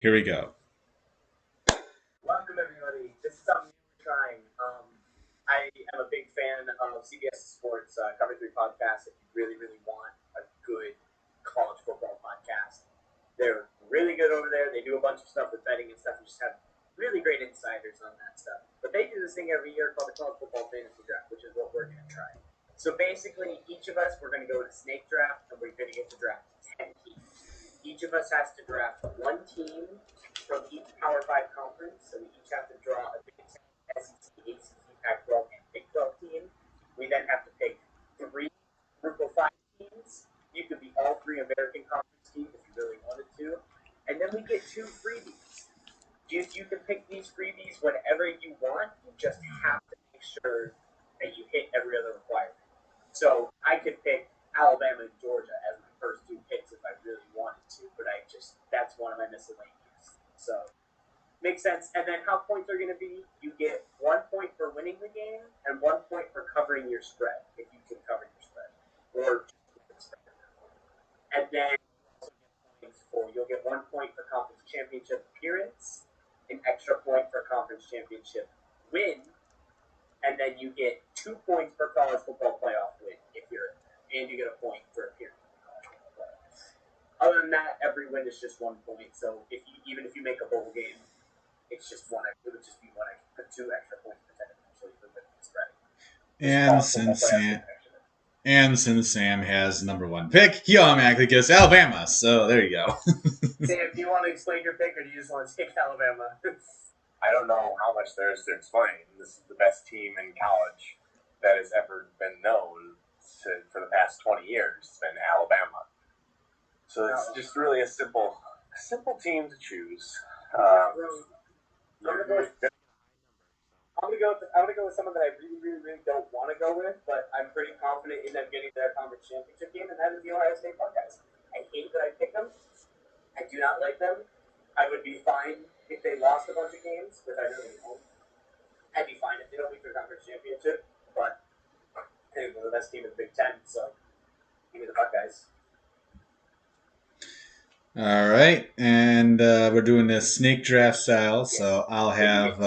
Here we go. Welcome, everybody. This is something new we're trying. I am a big fan of CBS Sports Cover 3 podcast. If you really, really want a good college football podcast, they're really good over there. They do a bunch of stuff with betting and stuff and just have really great insiders on that stuff. But they do this thing every year called the College Football Fantasy Draft, which is what we're going to try. So basically, each of us, we're going to go to snake draft, and we're going to get to draft 10 teams. Each of us has to draft one team from each Power 5 conference. So we each have to draw a Big Ten, SEC, ACC, Pac-12, and Big 12 team. We then have to pick three Group of 5 teams. You could be all three American Conference teams if you really wanted to. And then we get two freebies. You can pick these freebies whenever you want. You just have to make sure that you hit every other requirement. So I could pick Alabama and Georgia as my first two picks if I really wanted to, but that's one of my miscellaneous. So makes sense. And then how points are going to be? You get 1 point for winning the game and 1 point for covering your spread if you can cover your spread, or just spread. And then you'll get 1 point for conference championship appearance, an extra point for conference championship win, and then you get 2 points per college football playoff win if you're in there, and you get a point for appearing in the college football playoffs. Other than that, every win is just 1 point. So even if you make a bowl game, it's just one. It would just be one. Two extra points potentially for the spread. And since Sam has number one pick, he automatically gets Alabama. So there you go. Sam, do you want to explain your pick, or do you just want to take Alabama? I don't know how much there is to explain. This is the best team in college that has ever been known for the past 20 years. It's been Alabama. So it's just really a simple team to choose. I'm gonna go with someone that I really, really, really don't want to go with, but I'm pretty confident in them getting their conference championship game, and that is the Ohio State Buckeyes. I hate that I picked them. I do not like them. I would be fine if they lost a bunch of games, which I really won't. I'd be fine if they don't make their conference championship, but they're the best team in the Big Ten, so give me the Buckeyes. All right, and we're doing this snake draft style, so I'll have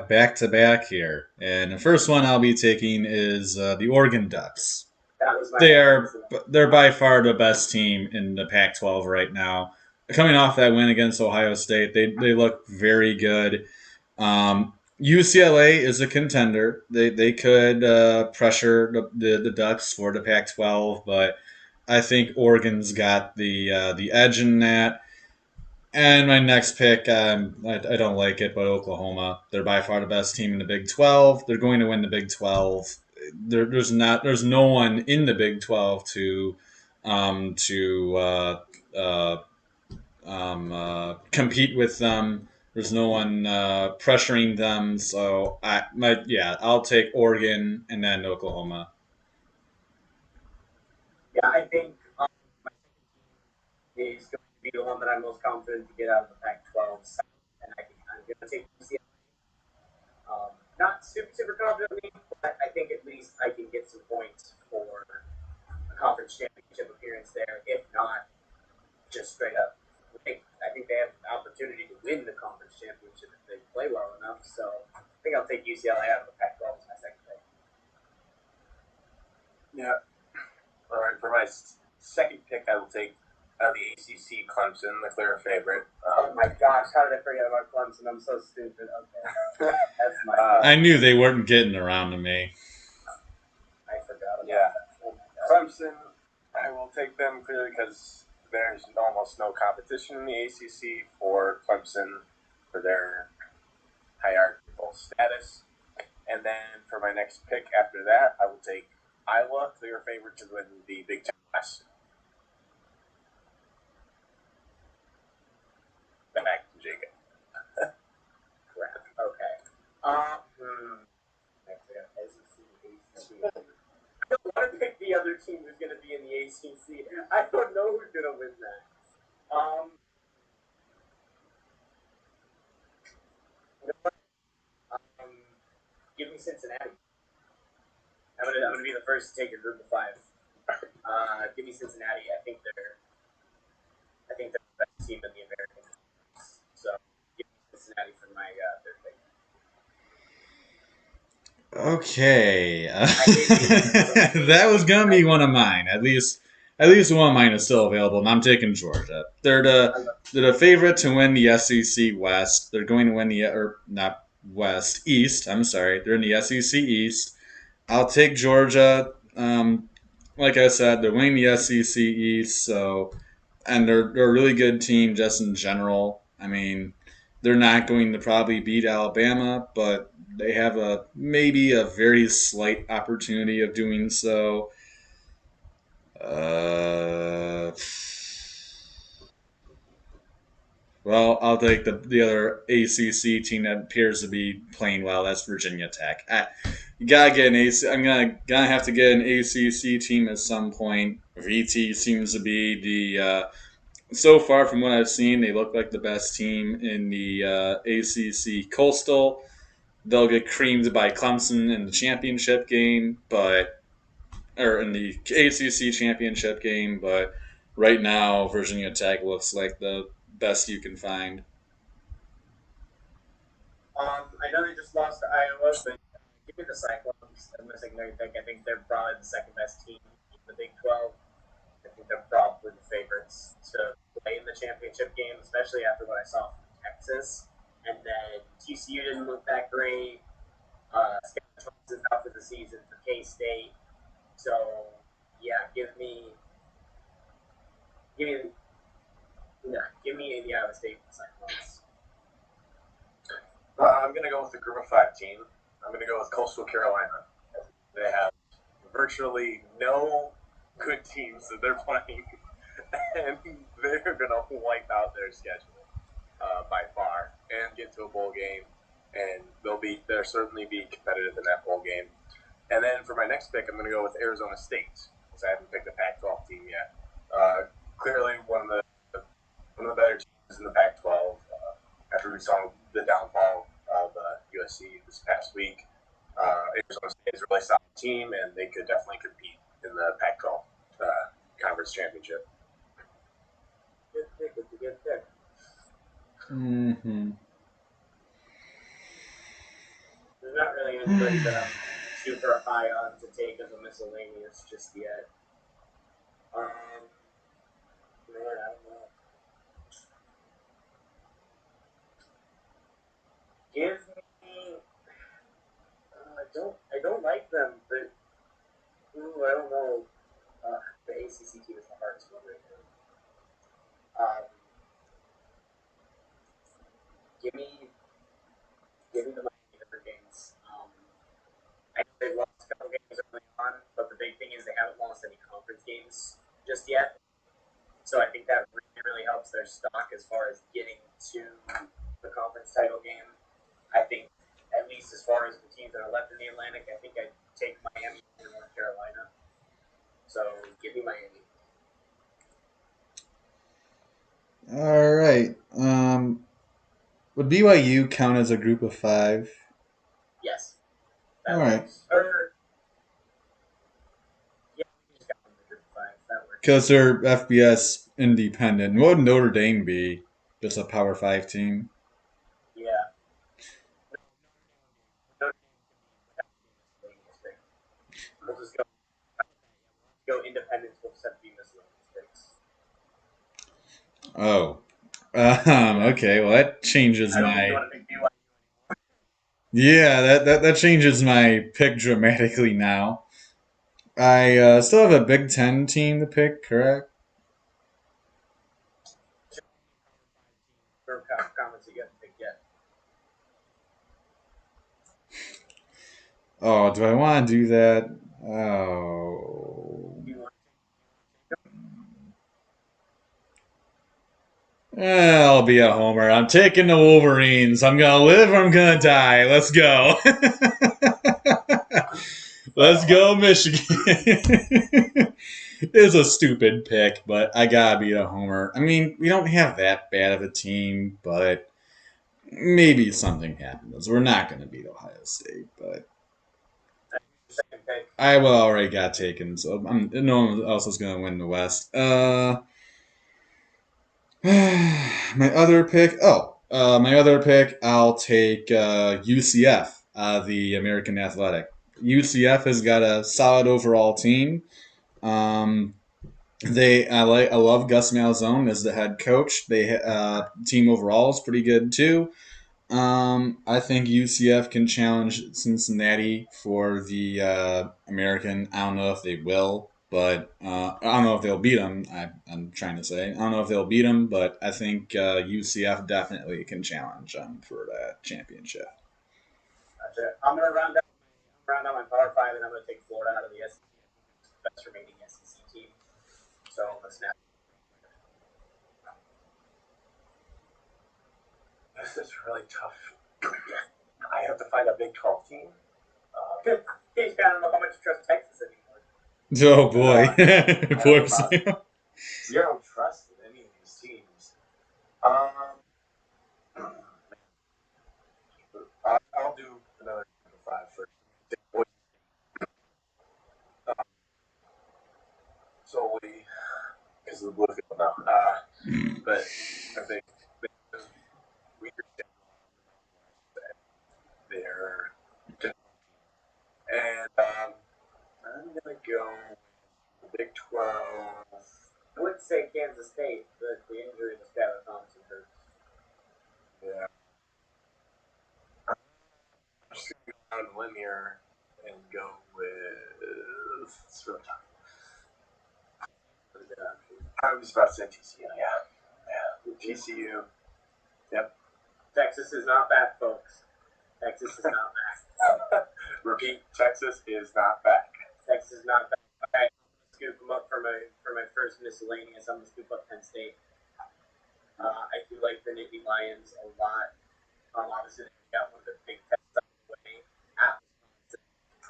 back to back here, and the first one I'll be taking is the Oregon Ducks. They're by far the best team in the Pac-12 right now. Coming off that win against Ohio State, they look very good. UCLA is a contender. They could pressure the Ducks for the Pac-12, but I think Oregon's got the edge in that. And my next pick, I don't like it, but Oklahoma. They're by far the best team in the Big 12. They're going to win the Big 12. There's no one in the Big 12 to compete with them. There's no one pressuring them. So I'll take Oregon and then Oklahoma. Yeah, I think my is going to be the one that I'm most confident to get out of the Pac-12 South, and I'm going to take UCLA. Not super confidently, but I think at least I can get some points for a conference championship appearance there. If not, just straight up. I think they have the opportunity to win the conference championship if they play well enough. So I think I'll take UCLA out of the Pac-12 as my second pick. Yeah. All right. For my second pick, I will take out of the ACC Clemson, the clear favorite. Oh my gosh, how did I forget about Clemson? I'm so stupid. Okay, that's my. I knew they weren't getting around to me. I forgot. Yeah, Clemson. I will take them clearly because there's almost no competition in the ACC for Clemson for their hierarchical status. And then for my next pick after that, I will take Iowa, clear favorite to win the Big Ten West. Back to Jacob. Crap. Okay. I don't want to pick the other team who's going to be in the ACC. I don't know who's going to win that. Give me Cincinnati. I'm gonna be the first to take a group of 5. Give me Cincinnati. I think they're the best team in the American Conference. So give me Cincinnati for my third pick. Okay, I gave you that was gonna be one of mine. At least one of mine is still available, and I'm taking Georgia. They're the favorite to win the SEC West. They're going to win the or not West East. I'm sorry, they're in the SEC East. I'll take Georgia. Like I said, they're winning the SEC East, so and they're a really good team just in general. I mean, they're not going to probably beat Alabama, but they have a maybe a very slight opportunity of doing so. Uh, well, I'll take the other ACC team that appears to be playing well. That's Virginia Tech. You gotta get an AC. I'm gonna have to get an ACC team at some point. VT seems to be the so far from what I've seen, they look like the best team in the ACC Coastal. They'll get creamed by Clemson in the championship game, but or in the ACC championship game. But right now, Virginia Tech looks like the best you can find. I know they just lost to Iowa, but give me the Cyclones. I'm missing their pick. I think they're probably the second best team in the Big 12. I think they're probably the favorites to play in the championship game, especially after what I saw from Texas. And then TCU didn't look that great. Scott Thompson's out for the season for K State. So yeah, give me, give me the Iowa State Cyclones. I'm going to go with the Group of 5 team. I'm going to go with Coastal Carolina. They have virtually no good teams that they're playing, and they're going to wipe out their schedule by far and get to a bowl game, and they'll certainly be competitive in that bowl game. And then for my next pick, I'm going to go with Arizona State, because I haven't picked a Pac-12 team yet. Clearly one of the better teams in the Pac-12. After we saw the downfall of USC this past week, Arizona State is a really solid team, and they could definitely compete in the Pac-12 conference championship. Good pick. It's a good pick. Mm-hmm. There's not really anybody that I'm super high on to take as a miscellaneous just yet. Man, I don't know. Give me. I don't like them, but I don't know. The ACC team is the hardest one right now. Give me, give me the Miami Hurricanes. I know they've lost a couple games early on, but the big thing is they haven't lost any conference games just yet. So I think that really, really helps their stock as far as getting to the conference title game. I think, at least as far as the teams that are left in the Atlantic, I think I'd take Miami over North Carolina. So give me Miami. All right. Would BYU count as a group of 5? Yes. All That right. works. Or, yeah, we just got them in the group of 5. That works. Because they're FBS independent. What would Notre Dame be? Just a Power 5 team? Yeah. We'll just go independent. We'll just have to be miscellaneous picks. Oh. Okay, well, that changes I don't think you my. want to pick BYU. Yeah, that changes my pick dramatically now. I still have a Big Ten team to pick, correct? Or comments that you haven't picked yet. Oh, do I want to do that? Oh. You want I'll be a homer. I'm taking the Wolverines. I'm gonna live or I'm gonna die. Let's go. Let's go, Michigan. It's a stupid pick, but I gotta be a homer. I mean, we don't have that bad of a team, but maybe something happens. We're not gonna beat Ohio State, but second pick? Iowa already got taken, so no one else is gonna win the West. My other pick. My other pick. I'll take UCF, the American Athletic. UCF has got a solid overall team. Um, I love Gus Malzahn as the head coach. They team overall is pretty good too. I think UCF can challenge Cincinnati for the American. I don't know if they will, but I don't know if they'll beat them. I'm trying to say I don't know if they'll beat them, but I think UCF definitely can challenge them for that championship. Gotcha. I'm gonna round out my Power Five, and I'm gonna take Florida out of the SEC, best remaining SEC team. So let's snap. This is really tough. I have to find a Big 12 team. I don't know how much you trust Texas anymore. Oh boy, poor You don't trust any of these teams. I'll do another 5 for solely because of the blue field now. But I think we they're and I'm gonna go Big 12. I would say Kansas State, but the injury to Skylar Thompson hurts. Yeah. I'm just gonna go out on a limb here and go with. It's really tough. I was about to say TCU. Yeah. TCU. Yep. Texas is not back, folks. Texas is not back. Repeat, Texas is not back. Texas is not back. Okay, scoop them up for my first miscellaneous. I'm gonna scoop up Penn State. I do like the Nittany Lions a lot. Obviously, they got one of the big tests out of the way.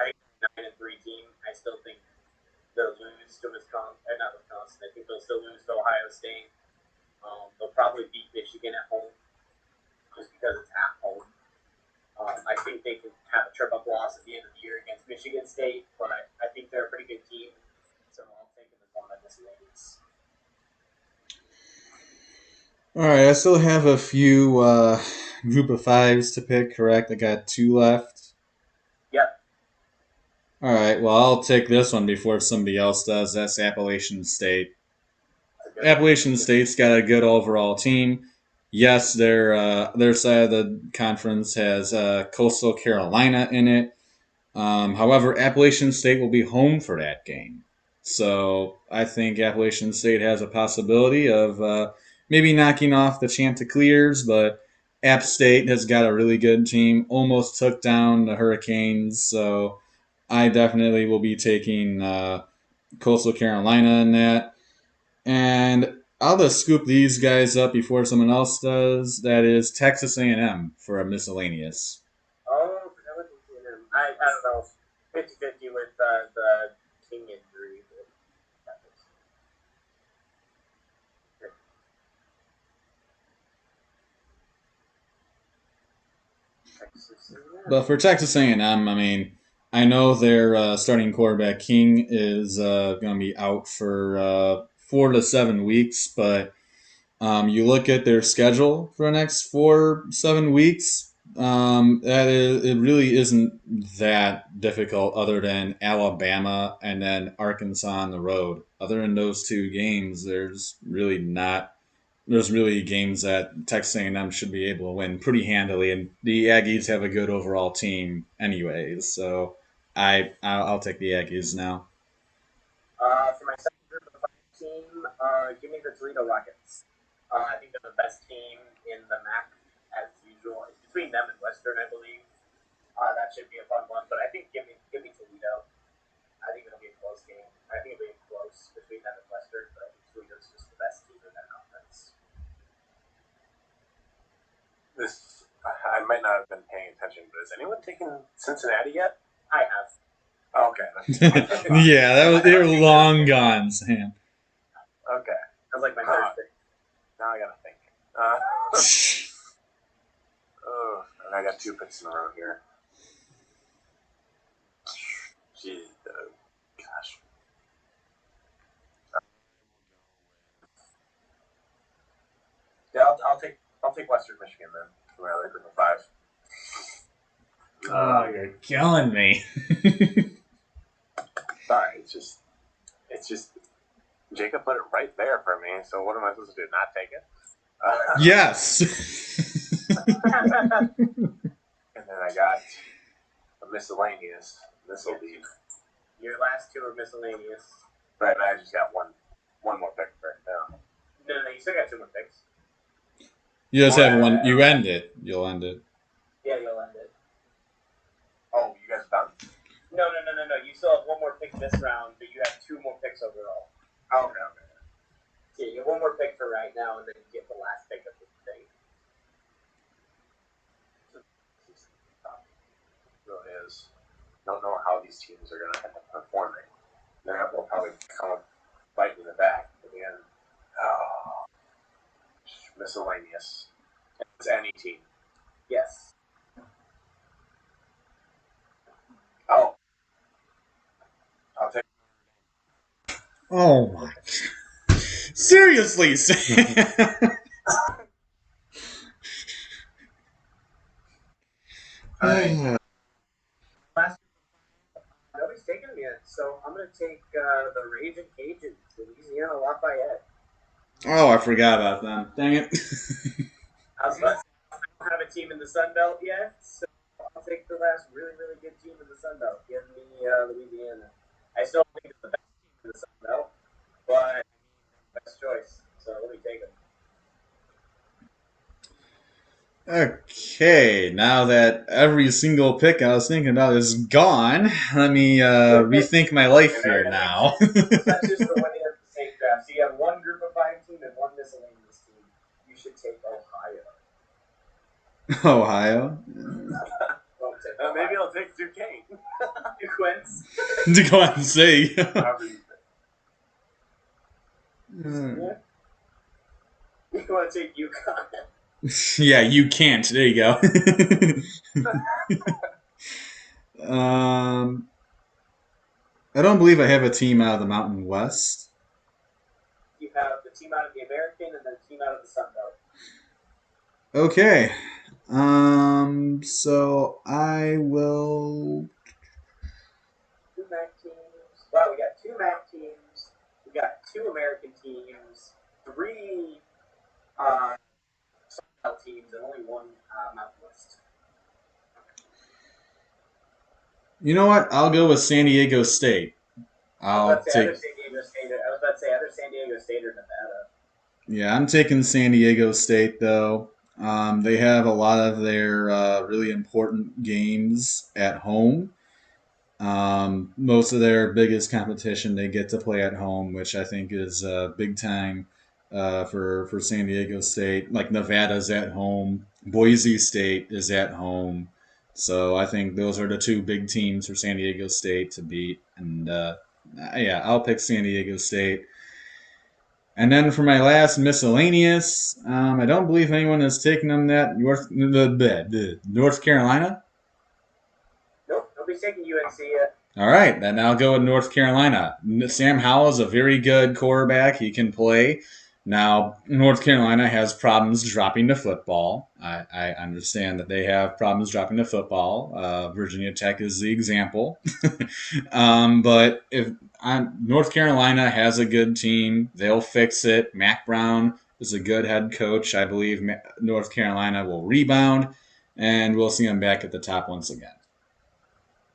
I think 9-3 team. I still think they'll lose to Wisconsin. Not Wisconsin. I think they'll still lose to Ohio State. They'll probably beat Michigan at home just because it's at home. I think they can have a trip up loss at the end of the year against Michigan State, but I think they're a pretty good team. So I'll take them as one of my miscellaneous. All right, I still have a few group of fives to pick. Correct, I got two left. Yep. All right, well I'll take this one before somebody else does. That's Appalachian State. Appalachian State's got a good overall team. Yes, their side of the conference has Coastal Carolina in it. However, Appalachian State will be home for that game, so I think Appalachian State has a possibility of maybe knocking off the Chanticleers. But App State has got a really good team. Almost took down the Hurricanes, so I definitely will be taking Coastal Carolina in that. And I'll just scoop these guys up before someone else does. That is Texas A&M for a miscellaneous. Oh, I don't know. 50-50 with the King injury. But for Texas A&M, I mean, I know their starting quarterback King is going to be out for 4 to 7 weeks, but you look at their schedule for the next 4 7 weeks. It really isn't that difficult, other than Alabama and then Arkansas on the road. Other than those two games, there's really games that Texas A&M should be able to win pretty handily, and the Aggies have a good overall team, anyways. So I'll take the Aggies now. For my second group of five team, give me the Toledo Rockets. I think they're the best team in the MAC as usual. It's between them and Western, I believe. That should be a fun one, but I think give me Toledo. I think it'll be a close game. I think it'll be close between them and Western, but I think Toledo's just the best team in that conference. This I might not have been paying attention, but has anyone taken Cincinnati yet? I have. Oh, okay. Yeah, they were long gone, Sam. Okay. That was like my third pick. Now I gotta think. And I got 2 picks in a row here. Gee, gosh. I'll take Western Michigan then for my other group of 5. Oh, you're killing me. Sorry, it's just Jacob put it right there for me. So what am I supposed to do? Not take it? Yes. And then I got a miscellaneous. This will be Your last 2 are miscellaneous. right. I just got one more pick right now. No, you still got 2 more picks. You just have one. You end it. You'll end it. Yeah, you'll end it. Oh, you guys are done? No. You still have 1 more pick this round, but you have 2 more picks overall. Oh, okay. Yeah, you have 1 more pick for right now, and then you get the last pick of the thing. It really is. Don't know how these teams are going to end up performing. They'll probably come bite me in the back at the end. Oh, miscellaneous. It's any team. Yes. Oh, I'll take. Oh my. Seriously, Sam. All right. Last nobody's taken them yet, so I'm going to take the Raging Cajuns, Louisiana Lafayette. Oh, I forgot about them. Dang it. I was about to say, I don't have a team in the Sun Belt yet, so I'll take the last really, really good team in the Sun Belt. Give me Louisiana. I still think it's the best team in the Sun Belt, but best choice. So let me take them. Okay, now that every single pick I was thinking about is gone, let me rethink my life here now. That's just the winning of the same draft. So you have 1 group of 5 team and 1 miscellaneous team. You should take Ohio. Ohio. Maybe I'll take Duquesne. Quince. To go out and see. However you Yeah. You want to take UConn? Yeah, you can't. There you go. I don't believe I have a team out of the Mountain West. You have the team out of the American and then the team out of the Sun Belt. Okay. So I will. 2 MAC teams. Wow, we got 2 MAC teams. We got 2 American teams. 3 Sun Belt teams and only 1 Mountain West. You know what? I'll go with San Diego State. I'll take. Other San Diego State. I was about to say other San Diego State or Nevada. Yeah, I'm taking San Diego State though. They have a lot of their really important games at home. Most of their biggest competition they get to play at home, which I think is big time for San Diego State. Like Nevada's at home, Boise State is at home, so I think those are the 2 big teams for San Diego State to beat. And yeah, I'll pick San Diego State. And then for my last miscellaneous, I don't believe anyone has taken them that North Carolina. Nope, nobody's taking UNC yet. All right, then I'll go with North Carolina. Sam Howell is a very good quarterback. He can play. Now, North Carolina has problems dropping the football. I understand that they have problems dropping the football. Virginia Tech is the example. But if North Carolina has a good team, they'll fix it. Mac Brown is a good head coach. I believe North Carolina will rebound, and we'll see them back at the top once again.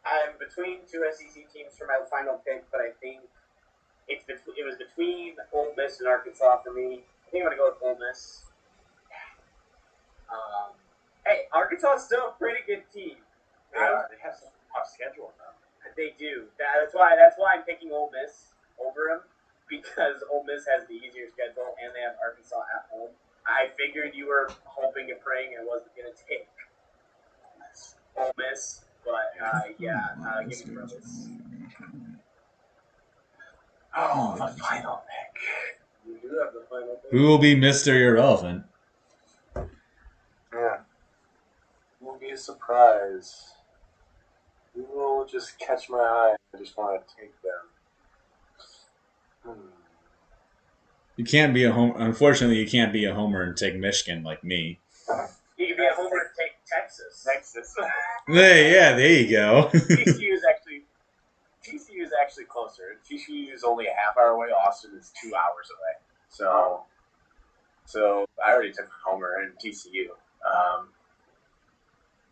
I'm between 2 SEC teams for my final pick, but I think it was between Ole Miss and Arkansas for me. I think I'm going to go with Ole Miss. Hey, Arkansas is still a pretty good team. Yeah, they have some tough schedule now. They do. That's why I'm picking Ole Miss over them, because Ole Miss has the easier schedule and they have Arkansas at home. I figured you were hoping and praying I wasn't going to take Ole Miss, but give me Rebels. Oh, the final pick. You do have the final pick. Who will be Mr. Irrelevant? Yeah. Will be a surprise. Who will just catch my eye? I just want to take them. You can't be a home. Unfortunately, you can't be a homer and take Michigan like me. You could be a homer and take Texas. Hey, yeah, there you go. TCU is actually closer. TCU is only a half hour away. Austin is 2 hours away. So I already took Homer and TCU.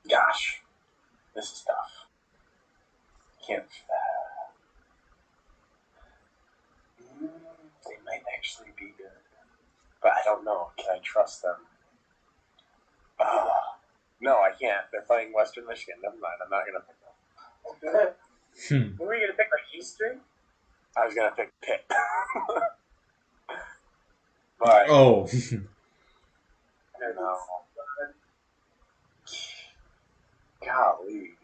Gosh, this is tough. Can't. They might actually be good, but I don't know. Can I trust them? No, I can't. They're playing Western Michigan. Never mind. I'm not gonna pick them. Were we gonna pick like Eastern? I was gonna pick Pitt. But Oh. no. Golly.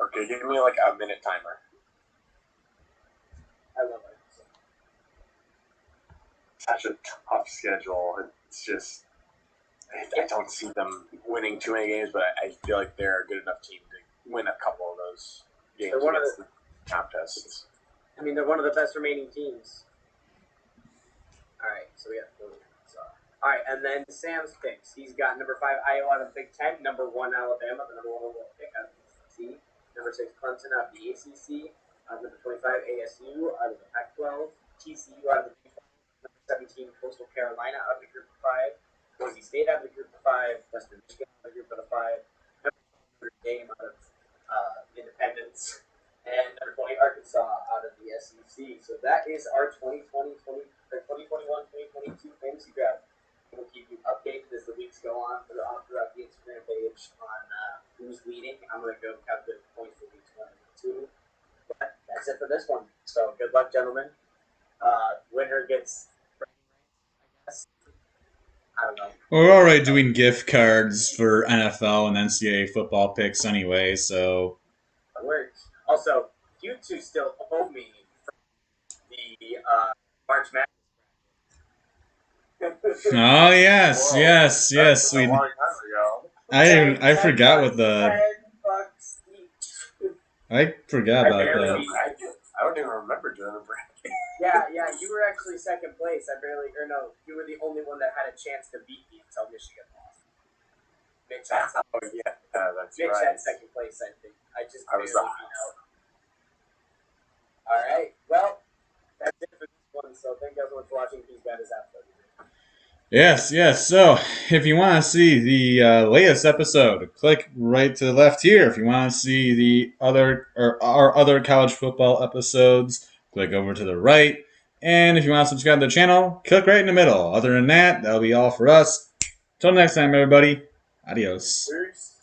Okay, give me like a minute timer. I love it. Such a tough schedule. It's just I don't see them winning too many games, but I feel like they're a good enough team to win a couple of those games They're one of against the contests. I mean, they're one of the best remaining teams. All right, so we got all right, and then Sam's picks. He's got number 5 Iowa out of the Big Ten, number 1 Alabama, the number 1 overall pick out of the SEC, number 6 Clemson out of the ACC, number 25 ASU out of the Pac-12, TCU out of the Big 12, number 17 Coastal Carolina out of the Group of 5, Boise State out of the Group of 5, Western Michigan out of the Group of 5, number 12 Notre Dame out of Independence, and number 20 Arkansas out of the SEC. So that is our 2021-2022 fantasy draft. We'll keep you updated as the weeks go on throughout the Instagram page on who's leading. I'm going to go calculate the points for weeks 1 and 2. But that's it for this one. So good luck, gentlemen. Winner gets, I guess. I don't know. We're already doing gift cards for NFL and NCAA football picks anyway, so. It works. Also, you two still owe me from the March Madness. Oh yes, Whoa, yes, yes. That's a long time ago. I forgot what the. $10 each. I forgot about that. I don't even remember doing the bracket. Yeah, you were actually second place. You were the only one that had a chance to beat me until Michigan lost. Mitch had That's Mitch right. had second place, I think. I was the All right. Well, that's it for this one. So thank you everyone for watching. He's got his episode. Yes, yes. So, if you want to see the latest episode, click right to the left here. If you want to see the other or our other college football episodes, click over to the right. And if you want to subscribe to the channel, click right in the middle. Other than that, that'll be all for us. Till next time, everybody. Adios. Peace.